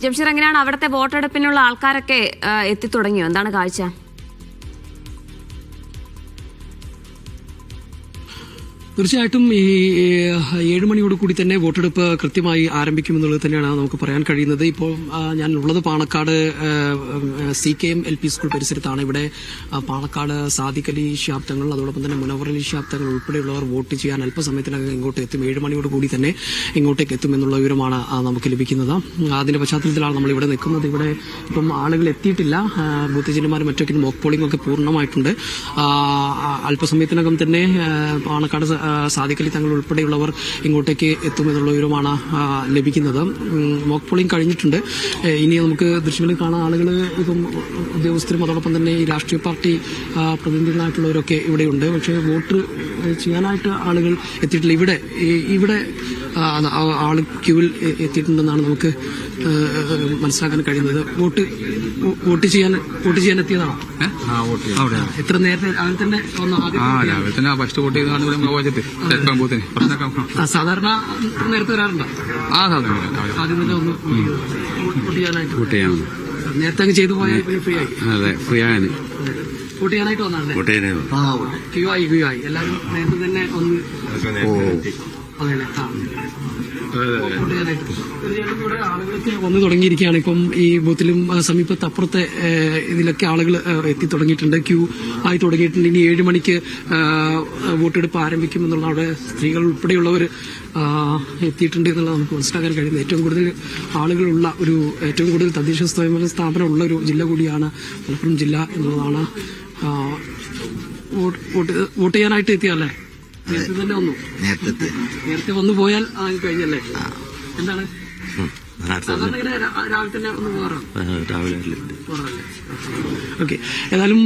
ജംഷീർ, എങ്ങനെയാണ് അവിടുത്തെ വോട്ടെടുപ്പിനുള്ള ആൾക്കാരൊക്കെ എത്തിത്തുടങ്ങിയോ? എന്താണ് കാഴ്ച? തീർച്ചയായിട്ടും ഈ 7 മണിയോട് കൂടി തന്നെ വോട്ടെടുപ്പ് കൃത്യമായി ആരംഭിക്കുമെന്നുള്ളത് തന്നെയാണ് നമുക്ക് പറയാൻ കഴിയുന്നത്. ഇപ്പോൾ ഞാൻ ഉള്ളത് പാണക്കാട് CKM LP സ്കൂൾ പരിസരത്താണ്. ഇവിടെ പാണക്കാട് സാദിഖ് അലി ശിഹാബ് തങ്ങൾ, അതോടൊപ്പം തന്നെ മുനവർ അലി ശിഹാബ് തങ്ങൾ ഉൾപ്പെടെയുള്ളവർ വോട്ട് ചെയ്യാൻ അല്പസമയത്തിനകം ഇങ്ങോട്ട് എത്തും. 7 മണിയോട് കൂടി തന്നെ ഇങ്ങോട്ടേക്ക് എത്തുമെന്നുള്ള വിവരമാണ് നമുക്ക് ലഭിക്കുന്നത്. അതിന്റെ പശ്ചാത്തലത്തിലാണ് നമ്മൾ ഇവിടെ നിൽക്കുന്നത്. ഇവിടെ ഇപ്പം ആളുകൾ എത്തിയിട്ടില്ല. ബൂത്ത് ഏജന്റുമാരും മറ്റൊക്കെ മോക്ക് പോളിംഗ് ഒക്കെ പൂർണ്ണമായിട്ടുണ്ട്. അല്പസമയത്തിനകം തന്നെ പാണക്കാട് സാദിഖ് അലി തങ്ങൾ ഉൾപ്പെടെയുള്ളവർ ഇങ്ങോട്ടേക്ക് എത്തുമെന്നുള്ള വിവരമാണ് ലഭിക്കുന്നത്. മോക്ക് പോളിംഗ് കഴിഞ്ഞിട്ടുണ്ട്. ഇനി നമുക്ക് ദൃശ്യങ്ങളിൽ കാണാൻ ആളുകൾ ഇപ്പം ഉദ്യോഗസ്ഥരും അതോടൊപ്പം തന്നെ ഈ രാഷ്ട്രീയ പാർട്ടി പ്രതിനിധികളായിട്ടുള്ളവരൊക്കെ ഇവിടെയുണ്ട്. പക്ഷേ വോട്ട് ചെയ്യാനായിട്ട് ആളുകൾ എത്തിയിട്ടില്ല. ഇവിടെ ആള് ക്യൂവിൽ എത്തിയിട്ടുണ്ടെന്നാണ് നമുക്ക് മനസ്സിലാക്കാൻ കഴിയുന്നത്. വോട്ട് ചെയ്യാൻ എത്തിയതാണോ? എത്ര നേരത്തെ തന്നെ സാധാരണ നേരത്തെ വരാറുണ്ടോ? ആദ്യം തന്നെ ഒന്ന് വോട്ട് ചെയ്യാനായിട്ട് നേരത്തെ അങ്ങ് ചെയ്തു പോയാൽ ഫ്രീ ആയി വോട്ട് ചെയ്യാനായിട്ട് വന്നാണല്ലേ? ക്യൂ ആയി എല്ലാവരും നേരത്തെ തന്നെ ഒന്ന് അതല്ലേ? തീർച്ചയായിട്ടും ഇവിടെ ആളുകളൊക്കെ വന്നു തുടങ്ങിയിരിക്കുകയാണ്. ഇപ്പം ഈ ബൂത്തിലും സമീപത്ത് അപ്പുറത്തെ ഇതിലൊക്കെ ആളുകൾ എത്തി തുടങ്ങിയിട്ടുണ്ട്, ക്യൂ ആയി തുടങ്ങിയിട്ടുണ്ട്. ഇനി 7 മണിക്ക് വോട്ടെടുപ്പ് ആരംഭിക്കുമെന്നുള്ള അവിടെ സ്ത്രീകൾ ഉൾപ്പെടെയുള്ളവർ എത്തിയിട്ടുണ്ട് എന്നുള്ളത് നമുക്ക് മനസ്സിലാക്കാൻ കഴിയുന്നത്. ഏറ്റവും കൂടുതൽ ആളുകളുള്ള ഏറ്റവും കൂടുതൽ തദ്ദേശ സ്വയംഭരണ സ്ഥാപനമുള്ള ഒരു ജില്ല കൂടിയാണ് മലപ്പുറം ജില്ല എന്നുള്ളതാണ്. വോട്ട് ചെയ്യാനായിട്ട് എത്തിയല്ലേ? നേരത്തെ തന്നെ വന്നു. നേരത്തെ വന്നു പോയാൽ കഴിഞ്ഞല്ലേ? എന്താണ് സാധാരണ ഇങ്ങനെ രാവിലെ തന്നെ ഒന്ന് പോകാറാണ്? ഓക്കെ. ഏതായാലും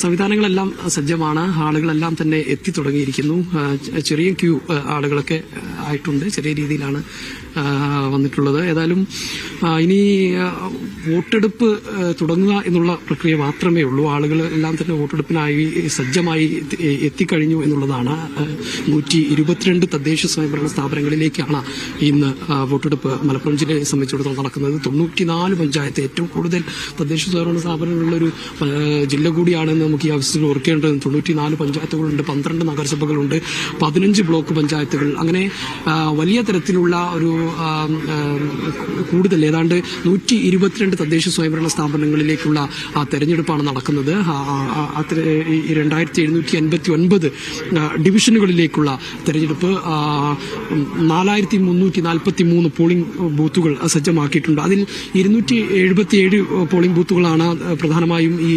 സംവിധാനങ്ങളെല്ലാം സജ്ജമാണ്. ആളുകളെല്ലാം തന്നെ എത്തി തുടങ്ങിയിരിക്കുന്നു. ചെറിയ ക്യൂ ആളുകളൊക്കെ ആയിട്ടുണ്ട്. ചെറിയ രീതിയിലാണ് വന്നിട്ടുള്ളത്. ഏതായാലും ഇനി വോട്ടെടുപ്പ് തുടങ്ങുക എന്നുള്ള പ്രക്രിയ മാത്രമേ ഉള്ളൂ. ആളുകൾ എല്ലാം തന്നെ വോട്ടെടുപ്പിനായി സജ്ജമായി എത്തിക്കഴിഞ്ഞു എന്നുള്ളതാണ്. 122 തദ്ദേശ സ്വയംഭരണ സ്ഥാപനങ്ങളിലേക്കാണ് ഇന്ന് വോട്ടെടുപ്പ് മലപ്പുറം ജില്ലയെ സംബന്ധിച്ചിടത്തോളം നടക്കുന്നത്. 94 പഞ്ചായത്ത്, ഏറ്റവും കൂടുതൽ തദ്ദേശ സ്വയംഭരണ സ്ഥാപനങ്ങളുള്ളൊരു ജില്ല കൂടിയാണെന്ന് നമുക്ക് ഈ അവസരത്തിൽ ഓർക്കേണ്ടത്. 94 പഞ്ചായത്തുകളുണ്ട്, 12 നഗരസഭകളുണ്ട്, 15 ബ്ലോക്ക് പഞ്ചായത്തുകൾ. അങ്ങനെ വലിയ തരത്തിലുള്ള ഒരു കൂടുതൽ ഏതാണ്ട് 122 തദ്ദേശ സ്വയംഭരണ സ്ഥാപനങ്ങളിലേക്കുള്ള തെരഞ്ഞെടുപ്പാണ് നടക്കുന്നത്. 2759 ഡിവിഷനുകളിലേക്കുള്ള തെരഞ്ഞെടുപ്പ്. 4343 പോളിംഗ് ബൂത്തുകൾ സജ്ജമാക്കിയിട്ടുണ്ട്. അതിൽ 277 പോളിംഗ് ബൂത്തുകളാണ് പ്രധാനമായും ഈ